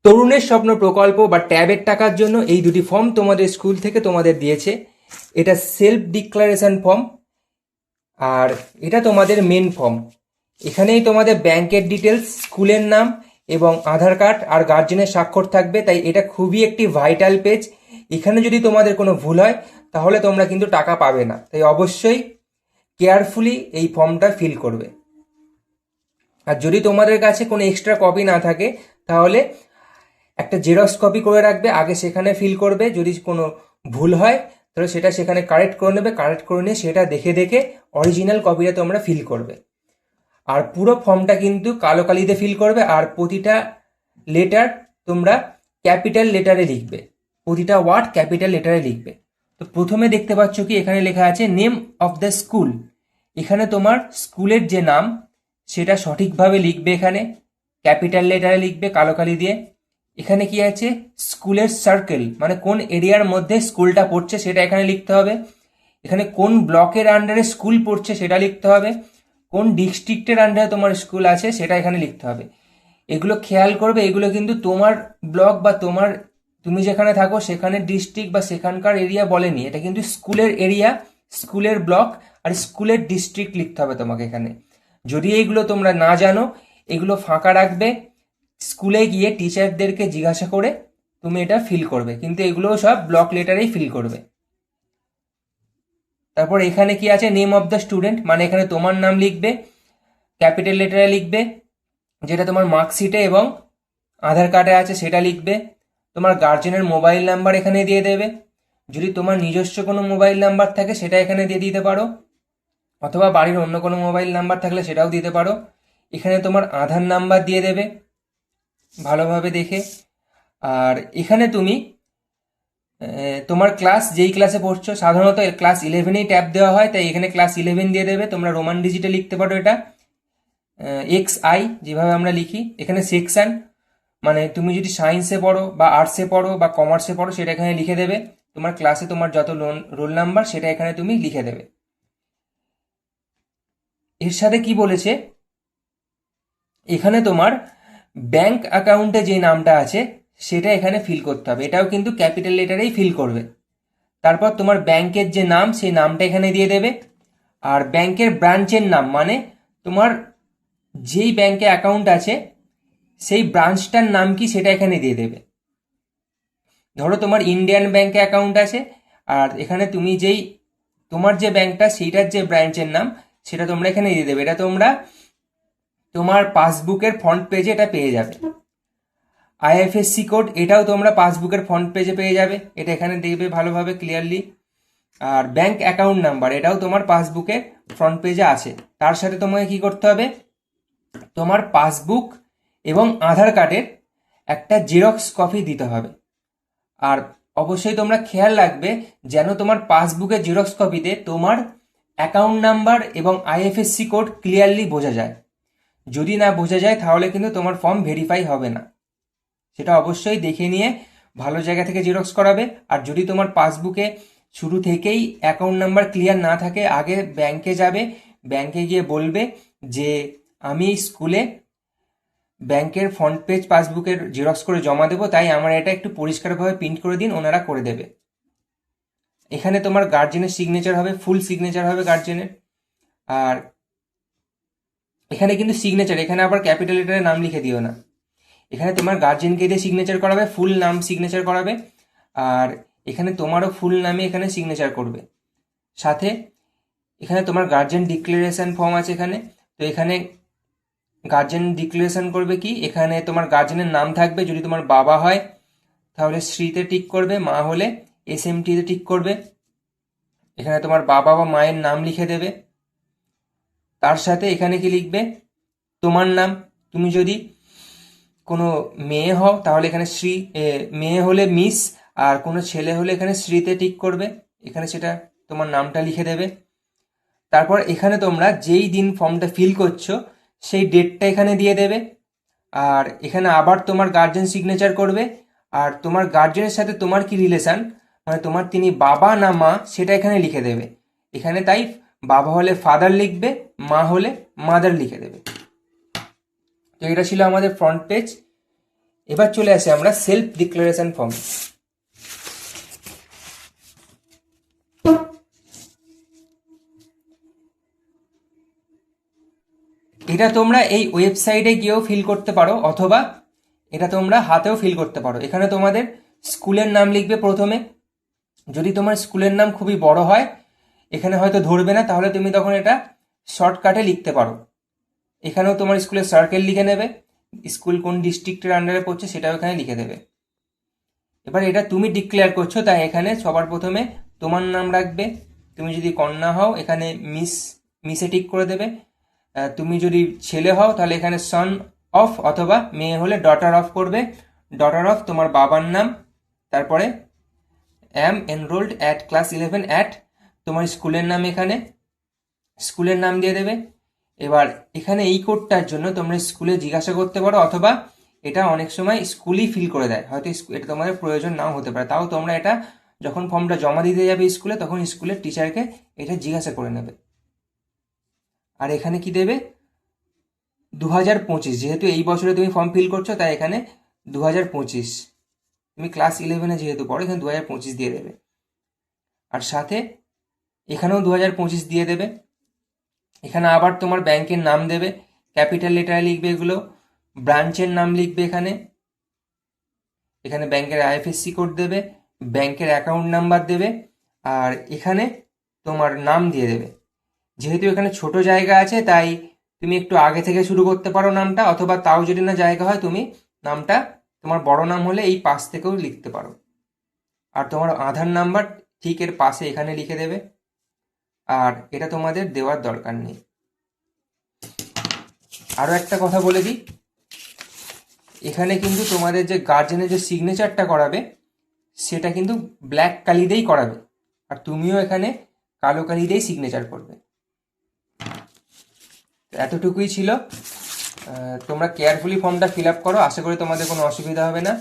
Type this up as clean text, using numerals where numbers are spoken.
তরুণের স্বপ্ন প্রকল্প বা ট্যাবের টাকার জন্য এই দুটি ফর্ম তোমাদের স্কুল থেকে তোমাদের দিয়েছে। এটা সেলফ ডিক্লারেশন ফর্ম আর এটা তোমাদের মেন ফর্ম। এখানেই তোমাদের ব্যাংকের ডিটেলস, স্কুলের নাম এবং আধার কার্ড আর গার্জেনের স্বাক্ষর থাকবে, তাই এটা খুবই একটি ভাইটাল পেজ। এখানে যদি তোমাদের কোনো ভুল হয় তাহলে তোমরা কিন্তু টাকা পাবে না, তাই অবশ্যই কেয়ারফুলি এই ফর্মটা ফিল করবে। আর যদি তোমাদের কাছে কোনো এক্সট্রা কপি না থাকে তাহলে একটা জেরক্স কপি করে রাখবে, আগে সেখানে ফিল করবে। যদি কোনো ভুল হয় তাহলে সেটা সেখানে কারেক্ট করে নেবে, কারেক্ট করে নিয়ে সেটা দেখে দেখে অরিজিনাল কপিটা তোমরা ফিল করবে। আর পুরো ফর্মটা কিন্তু কালো কালিতে ফিল করবে, আর প্রতিটা লেটার তোমরা ক্যাপিটাল লেটারে লিখবে, প্রতিটা ওয়ার্ড ক্যাপিটাল লেটারে লিখবে। তো প্রথমে দেখতে পাচ্ছ কি এখানে লেখা আছে নেম অফ দ্য স্কুল। এখানে তোমার স্কুলের যে নাম সেটা সঠিকভাবে লিখবে, এখানে ক্যাপিটাল লেটারে লিখবে কালো কালি দিয়ে। এখানে কি আছে, স্কুলের সার্কেল মানে কোন এরিয়ার মধ্যে স্কুলটা পড়ছে সেটা এখানে লিখতে হবে। এখানে কোন ব্লকের আন্ডারে স্কুল পড়ছে সেটা লিখতে হবে। কোন ডিস্ট্রিক্টের আন্ডারে তোমার স্কুল আছে সেটা এখানে লিখতে হবে। এগুলো খেয়াল করবে, এগুলো কিন্তু তোমার ব্লক বা তুমি যেখানে থাকো সেখানে ডিস্ট্রিক্ট বা সেখানকার এরিয়া বলেনি, এটা কিন্তু স্কুলের এরিয়া, স্কুলের ব্লক আর স্কুলের ডিস্ট্রিক্ট লিখতে হবে তোমাকে এখানে। যদি এইগুলো তোমরা না জানো এগুলো ফাঁকা রাখবে, স্কুলে গিয়ে টিচারদেরকে জিজ্ঞাসা করে তুমি এটা ফিল করবে, কিন্তু এগুলোও সব ব্লক লেটারেই ফিল করবে। তারপর এখানে কি আছে, নেম অফ দ্য স্টুডেন্ট, মানে এখানে তোমার নাম লিখবে, ক্যাপিটাল লেটারে লিখবে, যেটা তোমার মার্কশিটে এবং আধার কার্ডে আছে সেটা লিখবে। তোমার গার্জেনের মোবাইল নাম্বার এখানে দিয়ে দেবে, যদি তোমার নিজস্ব কোনো মোবাইল নাম্বার থাকে সেটা এখানে দিয়ে দিতে পারো, অথবা বাড়ির অন্য কোনো মোবাইল নাম্বার থাকলে সেটাও দিতে পারো। এখানে তোমার আধার নাম্বার দিয়ে দেবে ভালোভাবে দেখে। আর এখানে তুমি তোমার ক্লাস, যেই ক্লাসে পড়ছো, সাধারণত ক্লাস 11এই ট্যাব দেওয়া হয়, তাই এখানে ক্লাস 11 দিয়ে দেবে। তোমরা রোমান ডিজিটে লিখতে পারো এটা, XI যেভাবে আমরা লিখি। এখানে সেকশন, মানে তুমি যদি সায়েন্সে পড়ো বা আর্টসে পড়ো বা কমার্সে পড়ো সেটা এখানে লিখে দেবে। তোমার ক্লাসে তোমার যত রোল নাম্বার সেটা এখানে তুমি লিখে দেবে। এর সাথে কি বলেছে, এখানে তোমার ব্যাংক অ্যাকাউন্টে যে নামটা আছে সেটা এখানে ফিল করতে হবে, এটাও কিন্তু ক্যাপিটাল লেটারেই ফিল করবে। তারপর তোমার ব্যাংকের যে নাম সেই নামটা এখানে দিয়ে দেবে। আর ব্যাংকের ব্রাঞ্চের নাম, মানে তোমার যেই ব্যাংকে অ্যাকাউন্ট আছে সেই ব্রাঞ্চটার নাম কি সেটা এখানে দিয়ে দেবে। ধরো তোমার ইন্ডিয়ান ব্যাংকে অ্যাকাউন্ট আছে, আর এখানে তুমি তোমার যে ব্যাংকটা সেইটার যে ব্রাঞ্চের নাম সেটা তোমরা এখানে দিয়ে দেবে। এটা তোমরা তোমার পাসবুকের ফ্রন্ট পেজে এটা পেয়ে যাবে। IFSC কোড, এটাও তোমরা পাসবুকের ফ্রন্ট পেজে পেয়ে যাবে, এটা এখানে দেখবে ভালোভাবে ক্লিয়ারলি। আর ব্যাংক অ্যাকাউন্ট নাম্বার, এটাও তোমার পাসবুকের ফ্রন্ট পেজে আছে। তার সাথে তোমাকে কি করতে হবে, তোমার পাসবুক এবং আধার কার্ডের একটা জেরক্স কপি দিতে হবে। আর অবশ্যই তোমরা খেয়াল রাখবে যেন তোমার পাসবুকের জেরক্স কপিতে তোমার অ্যাকাউন্ট নাম্বার এবং IFSC কোড ক্লিয়ারলি বোঝা যায়। যদি না বোঝা যায় তাহলে কিন্তু তোমার ফর্ম ভেরিফাই হবে না, সেটা অবশ্যই দেখে নিয়ে ভালো জায়গা থেকে জেরক্স করাবে। আর যদি তোমার পাসবুকে শুরু থেকেই অ্যাকাউন্ট নাম্বার ক্লিয়ার না থাকে, আগে ব্যাংকে যাবে, ব্যাংকে গিয়ে বলবে যে আমি স্কুলে ব্যাংকের ফ্রন্ট পেজ পাসবুকের জেরক্স করে জমা দেবো, তাই আমার এটা একটু পরিষ্কারভাবে প্রিন্ট করে দিন, ওনারা করে দেবে। এখানে তোমার গার্জেনের সিগনেচার হবে, ফুল সিগনেচার হবে গার্জেনের। আর এখানে কিন্তু সিগনেচার, এখানে আবার ক্যাপিটাল লেটারে নাম লিখে দিও না, এখানে তোমার গার্জেনকে দিয়ে সিগনেচার করাবে, ফুল নাম সিগনেচার করাবে। আর এখানে তোমারও ফুল নামে এখানে সিগনেচার করবে। সাথে এখানে তোমার গার্জেন ডিক্লারেশন ফর্ম আছে এখানে, তো এখানে গার্জেন ডিক্লারেশন করবে কি, এখানে তোমার গার্জেনের নাম থাকবে, যদি তোমার বাবা হয় তাহলে শ্রীতে টিক করবে, মা হলে SMTতে টিক করবে। এখানে তোমার বাবা বা মায়ের নাম লিখে দেবে। তার সাথে এখানে কি লিখবে, তোমার নাম, তুমি যদি কোনো মেয়ে হও তাহলে এখানে শ্রী, মেয়ে হলে মিস, আর কোনো ছেলে হলে এখানে শ্রীতে টিক করবে, এখানে সেটা তোমার নামটা লিখে দেবে। তারপর এখানে তোমরা যেই দিন ফর্মটা ফিল করছো সেই ডেটটা এখানে দিয়ে দেবে। আর এখানে আবার তোমার গার্জেন সিগনেচার করবে। আর তোমার গার্জেনের সাথে তোমার কি রিলেশন, মানে তোমার তিনি বাবা না মা সেটা এখানে লিখে দেবে। এখানে তাই বাবা হলে ফাদার লিখবে, মা হলে মাদার লিখে দেবে। তো এটা ছিল আমাদের ফ্রন্ট পেজ। এবার চলে আসি আমরা সেলফ ডিক্লারেশন ফর্ম। এটা তোমরা এই ওয়েবসাইটে গিয়েও ফিল করতে পারো, অথবা এটা তোমরা হাতেও ফিল করতে পারো। এখানে তোমাদের স্কুলের নাম লিখবে প্রথমে। যদি তোমার স্কুলের নাম খুবই বড় হয়, এখানে হয়তো ধরবে না, তাহলে তুমি তখন এটা শর্টকাটে লিখতে পারো। এখানেও তোমার স্কুলের সার্কেল লিখে নেবে, স্কুল কোন ডিস্ট্রিক্টের আন্ডারে পড়ছে সেটাও এখানে লিখে দেবে। এবার এটা তুমি ডিক্লেয়ার করছো, তাই এখানে সবার প্রথমে তোমার নাম রাখবে। তুমি যদি কন্যা হও এখানে মিসে টিক করে দেবে। তুমি যদি ছেলে হও তাহলে এখানে সন অফ, অথবা মেয়ে হলে ডটার অফ করবে। ডটার অফ তোমার বাবার নাম, তারপরে অ্যাম এনরোল্ড অ্যাট ক্লাস 11 অ্যাট তোমার স্কুলের নাম, এখানে স্কুলের নাম দিয়ে দেবে। এবার এখানে এই কোডটার জন্য তোমরা স্কুলে জিজ্ঞাসা করতে পারো, অথবা এটা অনেক সময় স্কুলই ফিল করে দেয়, হয়তো এটা তোমাদের প্রয়োজন নাও হতে পারে। তাও তোমরা এটা যখন ফর্মটা জমা দিতে যাবে স্কুলে, তখন স্কুলের টিচারকে এটা জিজ্ঞাসা করে নেবে। আর এখানে কি দেবে, 2025, যেহেতু এই বছরে তুমি ফর্ম ফিল করছো তাই এখানে 2025, তুমি ক্লাস 11-এ যেহেতু পড়ো এখানে 2025 দিয়ে দেবে। আর সাথে এখানেও 2025 দিয়ে দেবে। এখানে আবার তোমার ব্যাংকের নাম দেবে, ক্যাপিটাল লেটারে লিখবে এগুলো। ব্রাঞ্চের নাম লিখবে এখানে, এখানে ব্যাংকের আইএফএসসি কোড দেবে, ব্যাংকের অ্যাকাউন্ট নাম্বার দেবে, আর এখানে তোমার নাম দিয়ে দেবে। যেহেতু এখানে ছোট জায়গা আছে তাই তুমি একটু আগে থেকে শুরু করতে পারো নামটা, অথবা তাও যদি না জায়গা হয় তুমি নামটা তোমার বড় নাম হলে এই পাশ থেকেও লিখতে পারো। আর তোমার আধার নাম্বার ঠিক এর পাশে এখানে লিখে দেবে। আর এটা তোমাদের দেওয়ার দরকার নেই। আরও একটা কথা বলে দিই, এখানে কিন্তু তোমাদের যে গার্জেনের যে সিগনেচারটা করাবে সেটা কিন্তু ব্ল্যাক কালি দিয়েই করাবে, আর তুমিও এখানে কালো কালি দিয়েই সিগনেচার করবে। এতটুকুই ছিল। তোমরা কেয়ারফুলি ফর্মটা ফিল আপ করো, আশা করি তোমাদের কোনো অসুবিধা হবে না।